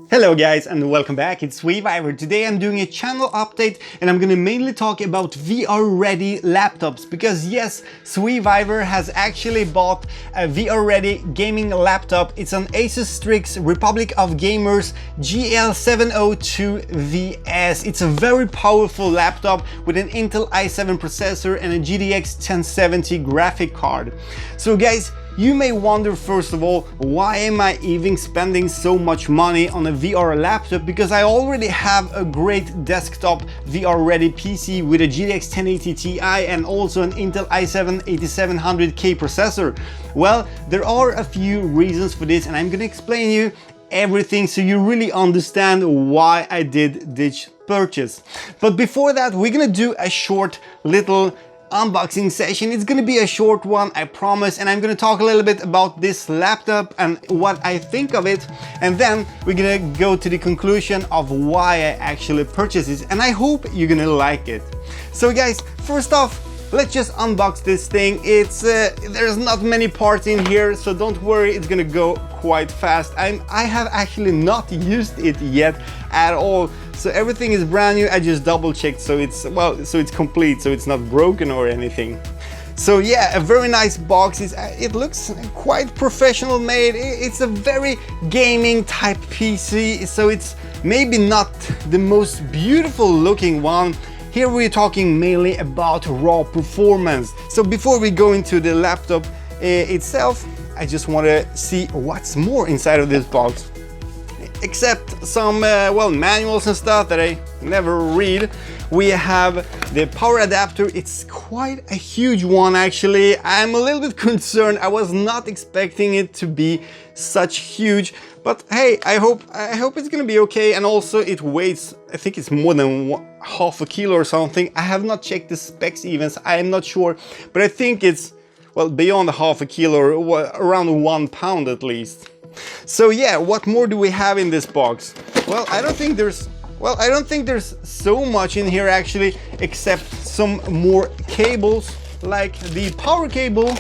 Hello guys and welcome back, it's Weaver. Today I'm doing a channel update and I'm gonna mainly talk about VR ready laptops because yes, Weaver has actually bought a VR ready gaming laptop. It's an ASUS Strix Republic of Gamers GL702VS. It's a very powerful laptop with an Intel i7 processor and a GTX 1070 graphic card. So guys, you may wonder first of all, why am I even spending so much money on a VR laptop? Because I already have a great desktop VR ready PC with a GTX 1080 Ti and also an Intel i7 8700K processor. Well, there are a few reasons for this and I'm gonna explain you everything so you really understand why I did this purchase. But before that, we're gonna do a short little unboxing session. It's gonna be a short one, I promise, and I'm gonna talk a little bit about this laptop and what I think of it, and then we're gonna go to the conclusion of why I actually purchased it, and I hope you're gonna like it. So guys, first off, let's just unbox this thing. It's there's not many parts in here, so don't worry, it's gonna go quite fast. I have actually not used it yet at all, so everything is brand new. I just double checked, so it's complete, so it's not broken or anything. So yeah, a very nice box. It looks quite professional made. It's a very gaming type PC, so it's maybe not the most beautiful looking one. Here we're talking mainly about raw performance. So before we go into the laptop itself, I just want to see what's more inside of this box. Except some manuals and stuff that I never read. We have the power adapter. It's quite a huge one actually. I'm a little bit concerned. I was not expecting it to be such huge, but hey, I hope it's gonna be okay. And also it weighs, I think it's more than half a kilo or something. I have not checked the specs even, so I am not sure, but I think it's beyond half a kilo, or around 1 pound at least. So yeah, what more do we have in this box? Well, I don't think there's so much in here actually, except some more cables, like the power cable,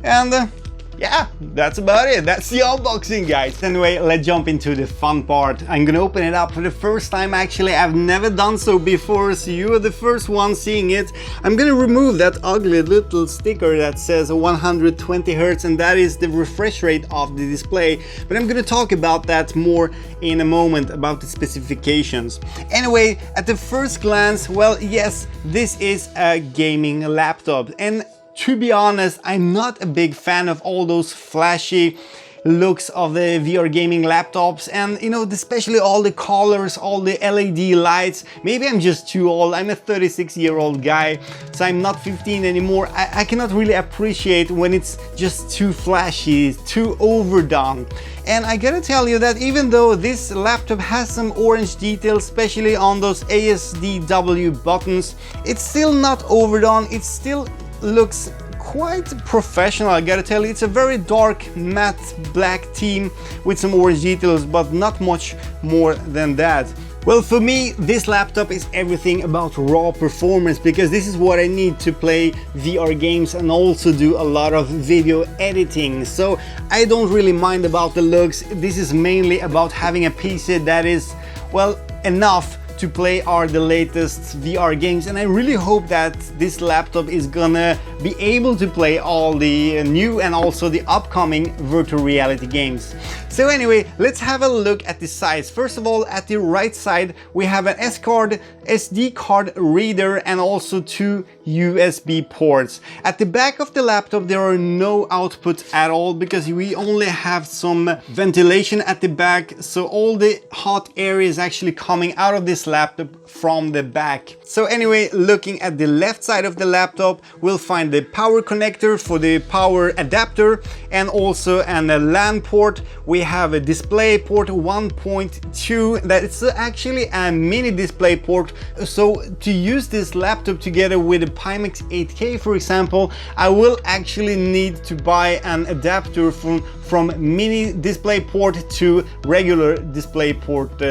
and yeah, that's about it. That's the unboxing, guys. Anyway, let's jump into the fun part. I'm gonna open it up for the first time actually. I've never done so before, so you are the first one seeing it. I'm gonna remove that ugly little sticker that says 120 Hz, and that is the refresh rate of the display, but I'm gonna talk about that more in a moment, about the specifications. Anyway, at the first glance, well, yes, this is a gaming laptop, and to be honest, I'm not a big fan of all those flashy looks of the VR gaming laptops, and you know, especially all the colors, all the LED lights. Maybe I'm just too old. I'm a 36-year-old guy, so I'm not 15 anymore. I cannot really appreciate when it's just too flashy, too overdone. And I gotta tell you that even though this laptop has some orange details, especially on those ASDW buttons, it's still not overdone. It still looks quite professional, I gotta tell you. It's a very dark matte black theme with some orange details, but not much more than that. Well, for me, this laptop is everything about raw performance, because this is what I need to play VR games and also do a lot of video editing. So I don't really mind about the looks. This is mainly about having a PC that is, well, enough to play the latest VR games, and I really hope that this laptop is gonna be able to play all the new and also the upcoming virtual reality games. So anyway, let's have a look at the size. First of all, at the right side we have an SD card reader and also 2 USB ports. At the back of the laptop there are no outputs at all, because we only have some ventilation at the back, so all the hot air is actually coming out of this laptop from the back. So anyway, looking at the left side of the laptop, we'll find the power connector for the power adapter and also a LAN port. We have a display port 1.2 that is actually a mini display port. So to use this laptop together with a Pimax 8K, for example, I will actually need to buy an adapter from mini display port to regular display port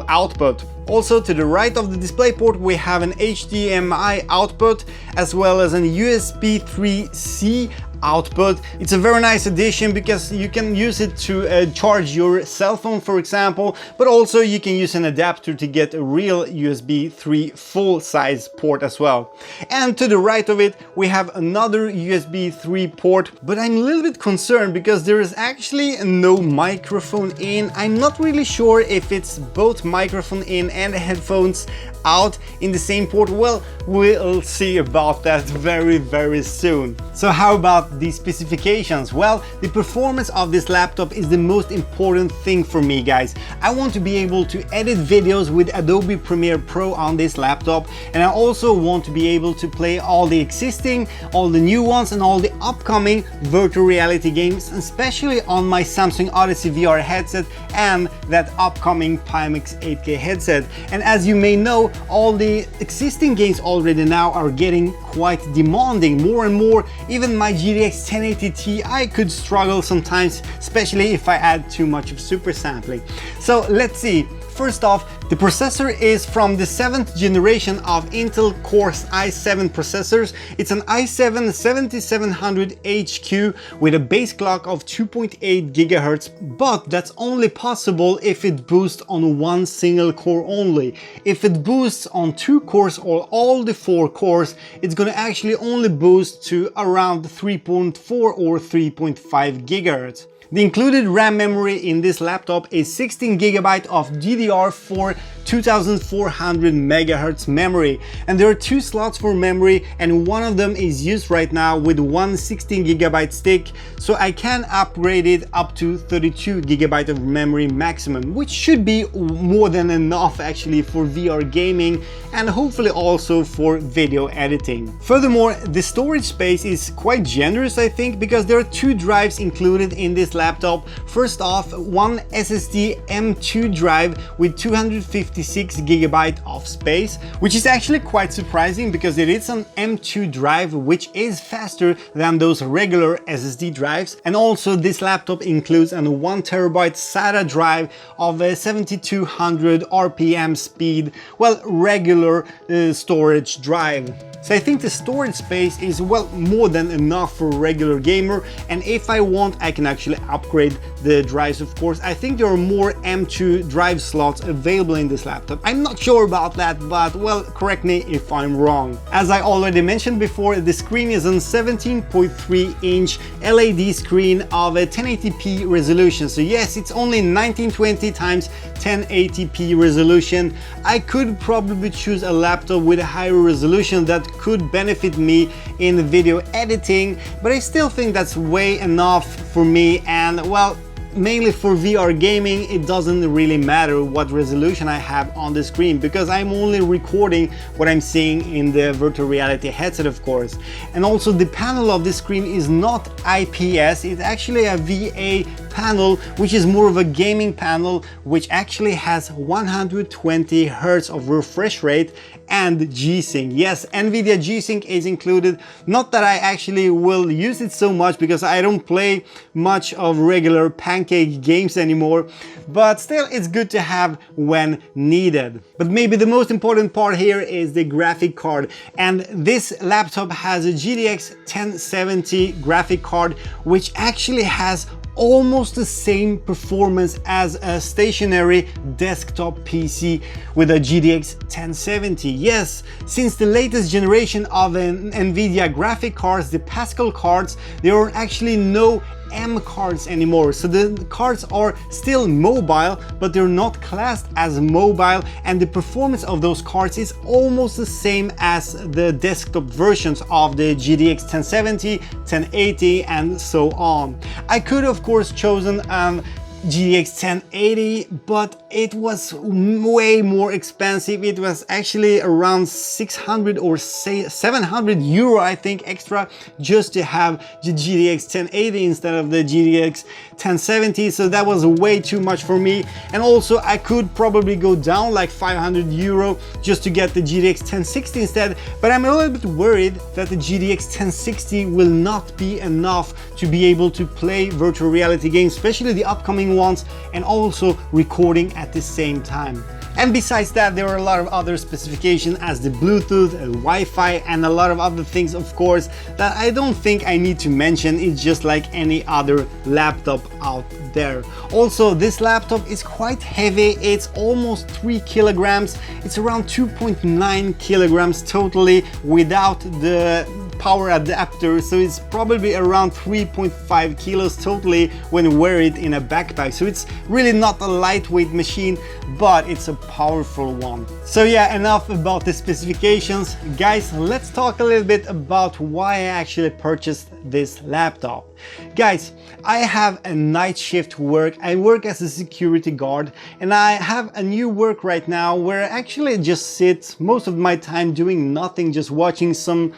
output. Also, to the right of the display port we have an HDMI output as well as an USB 3C output. It's a very nice addition because you can use it to charge your cell phone, for example, but also you can use an adapter to get a real USB 3 full-size port as well. And to the right of it we have another USB 3 port, but I'm a little bit concerned because there is actually no microphone in. I'm not really sure if it's both microphone in and headphones out in the same port. Well, we'll see about that very soon. So how about the specifications? Well, the performance of this laptop is the most important thing for me, guys. I want to be able to edit videos with Adobe Premiere Pro on this laptop, and I also want to be able to play all the existing, all the new ones, and all the upcoming virtual reality games, especially on my Samsung Odyssey VR headset and that upcoming Pimax 8K headset. And as you may know, all the existing games already now are getting quite demanding, more and more. Even my GTX 1080 Ti could struggle sometimes, especially if I add too much of super sampling. So let's see. First off, the processor is from the 7th generation of Intel Core i7 processors. It's an i7 7700HQ with a base clock of 2.8 GHz, but that's only possible if it boosts on one single core only. If it boosts on 2 cores or all the 4 cores, it's gonna actually only boost to around 3.4 or 3.5 GHz. The included RAM memory in this laptop is 16 GB of DDR4 2400 MHz memory, and there are 2 slots for memory, and one of them is used right now with one 16 GB stick, so I can upgrade it up to 32 GB of memory maximum, which should be more than enough actually for VR gaming and hopefully also for video editing. Furthermore, the storage space is quite generous, I think, because there are 2 drives included in this laptop. First off, one SSD M2 drive with 256 GB of space, which is actually quite surprising because it is an M2 drive, which is faster than those regular SSD drives. And also this laptop includes a 1 TB SATA drive of a 7200 RPM speed, well, regular storage drive. So I think the storage space is, well, more than enough for a regular gamer, and if I want I can actually upgrade the drives, of course. I think there are more M2 drive slots available in this laptop. I'm not sure about that, but well, correct me if I'm wrong. As I already mentioned before, the screen is a 17.3-inch LED screen of a 1080p resolution. So yes, it's only 1920 x 1080p resolution. I could probably choose a laptop with a higher resolution that could benefit me in video editing, but I still think that's way enough for me, and well, mainly for VR gaming it doesn't really matter what resolution I have on the screen, because I'm only recording what I'm seeing in the virtual reality headset, of course. And also the panel of the screen is not IPS, it's actually a VA panel, which is more of a gaming panel, which actually has 120 Hz of refresh rate and G-Sync. Yes, NVIDIA G-Sync is included. Not that I actually will use it so much because I don't play much of regular pancake games anymore, but still it's good to have when needed. But maybe the most important part here is the graphic card, and this laptop has a GTX 1070 graphic card, which actually has almost the same performance as a stationary desktop PC with a GTX 1070. Yes, since the latest generation of NVIDIA graphic cards, the Pascal cards, there are actually no M cards anymore. So the cards are still mobile, but they're not classed as mobile, and the performance of those cards is almost the same as the desktop versions of the GTX 1070, 1080 and so on. I could of course chosen GTX 1080, but it was way more expensive. It was actually around 600 or 700 euro, I think, extra just to have the GTX 1080 instead of the GTX 1070, so that was way too much for me. And also I could probably go down like 500 euro just to get the GTX 1060 instead, but I'm a little bit worried that the GTX 1060 will not be enough to be able to play virtual reality games, especially the upcoming ones, and also recording at the same time. And besides that, there are a lot of other specifications as the Bluetooth, Wi-Fi, and a lot of other things, of course, that I don't think I need to mention. It's just like any other laptop out there. Also, this laptop is quite heavy. It's almost 3 kilograms. It's around 2.9 kilograms totally without the power adapter, so it's probably around 3.5 kilos totally when you wear it in a backpack. So it's really not a lightweight machine, but it's a powerful one. So yeah, enough about the specifications. Guys, let's talk a little bit about why I actually purchased this laptop. Guys, I have a night shift work. I work as a security guard, and I have a new work right now where I actually just sit most of my time doing nothing, just watching some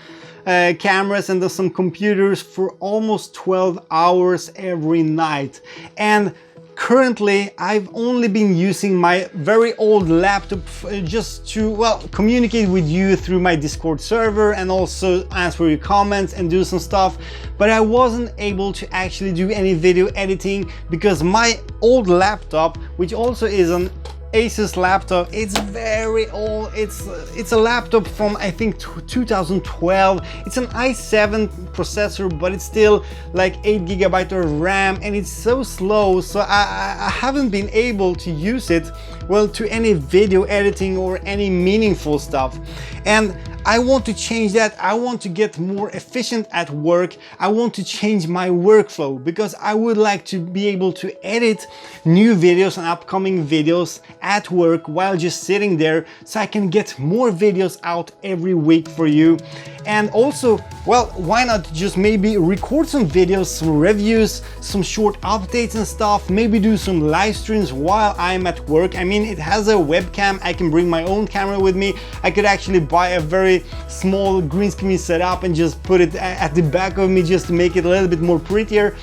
cameras and some computers for almost 12 hours every night. And currently I've only been using my very old laptop just to, well, communicate with you through my Discord server and also answer your comments and do some stuff, but I wasn't able to actually do any video editing because my old laptop, which also is an ASUS laptop, it's very old. It's a laptop from I think 2012. It's an i7 processor, but it's still like 8 GB of RAM, and it's so slow, so I haven't been able to use it well to any video editing or any meaningful stuff. And I want to change that. I want to get more efficient at work. I want to change my workflow because I would like to be able to edit new videos and upcoming videos at work while just sitting there, so I can get more videos out every week for you. And also, well, why not just maybe record some videos, some reviews, some short updates and stuff, maybe do some live streams while I'm at work. I mean, it has a webcam. I can bring my own camera with me. I could actually buy a very small green screen setup and just put it at the back of me just to make it a little bit more prettier.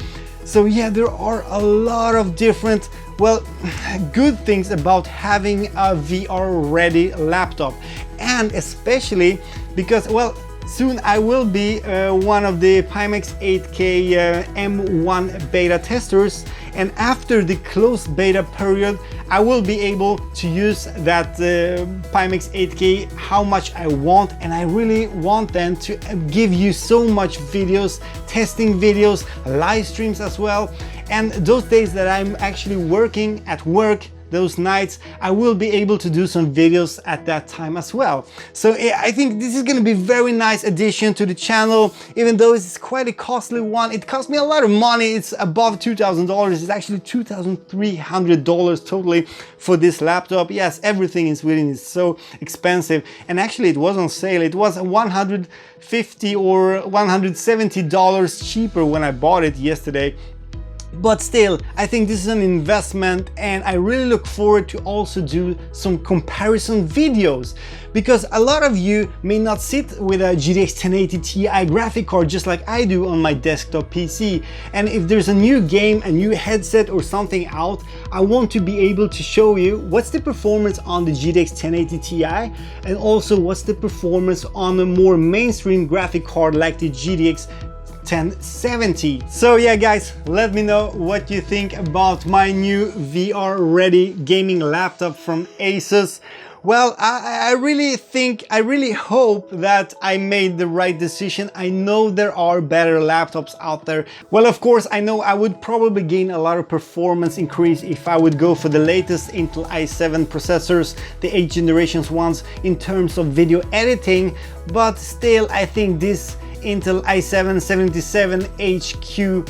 So yeah, there are a lot of different, well, good things about having a VR ready laptop, and especially because, well, soon I will be one of the Pimax 8K M1 beta testers, and after the closed beta period I will be able to use that Pimax 8K how much I want, and I really want them to give you so much videos, testing videos, live streams as well. And those days that I'm actually working at work, those nights, I will be able to do some videos at that time as well. So I think this is going to be a very nice addition to the channel, even though it's quite a costly one. It cost me a lot of money. It's above $2,000. It's actually $2,300 totally for this laptop. Yes, everything is within is so expensive, and actually it was on sale. It was $150 or $170 cheaper when I bought it yesterday. But still, I think this is an investment, and I really look forward to also do some comparison videos, because a lot of you may not sit with a GTX 1080 Ti graphic card just like I do on my desktop PC. And if there's a new game, a new headset or something out, I want to be able to show you what's the performance on the GTX 1080 Ti, and also what's the performance on a more mainstream graphic card like the GTX 1070. So yeah guys, let me know what you think about my new VR ready gaming laptop from ASUS. Well, I really hope that I made the right decision. I know there are better laptops out there. Well, of course, I know I would probably gain a lot of performance increase if I would go for the latest Intel i7 processors, the 8th generations ones, in terms of video editing, but still I think this Intel i7-77HQ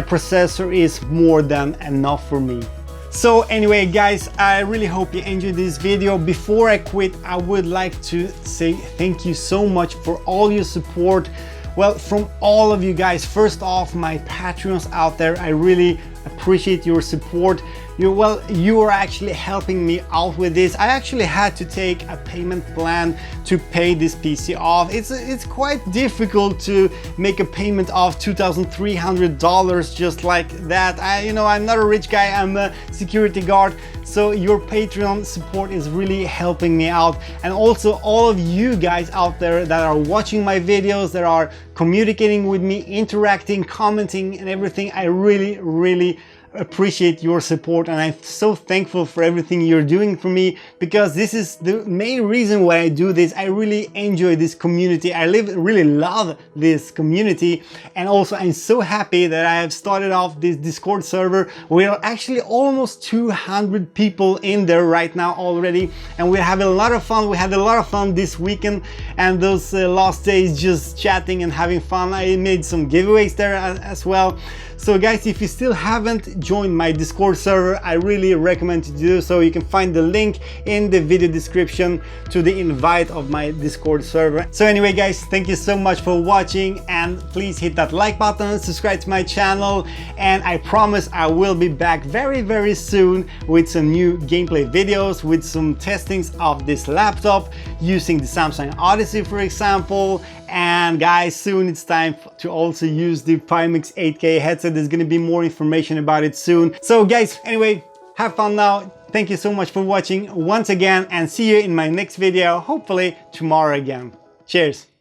processor is more than enough for me. So anyway guys, I really hope you enjoyed this video. Before I quit, I would like to say thank you so much for all your support. Well, from all of you guys, first off, my Patreons out there, I really appreciate your support. You are actually helping me out with this. I actually had to take a payment plan to pay this PC off. It's quite difficult to make a payment of $2,300 just like that. I'm not a rich guy, I'm a security guard, so your Patreon support is really helping me out. And also all of you guys out there that are watching my videos, that are communicating with me, interacting, commenting and everything, I really appreciate your support, and I'm so thankful for everything you're doing for me, because this is the main reason why I do this. I really enjoy this community. I really love this community, and also I'm so happy that I have started off this Discord server. We are actually almost 200 people in there right now already, and we're having a lot of fun. We had a lot of fun this weekend and those last days just chatting and having fun. I made some giveaways there as well. So guys, if you still haven't joined my Discord server, I really recommend to do so. You can find the link in the video description to the invite of my Discord server. So anyway guys, thank you so much for watching, and please hit that like button, subscribe to my channel, and I promise I will be back very soon with some new gameplay videos, with some testings of this laptop using the Samsung Odyssey, for example. And guys, soon it's time to also use the Pimax 8K headset. There's gonna be more information about it soon. So guys, anyway, have fun now. Thank you so much for watching once again, and see you in my next video, hopefully tomorrow again. Cheers.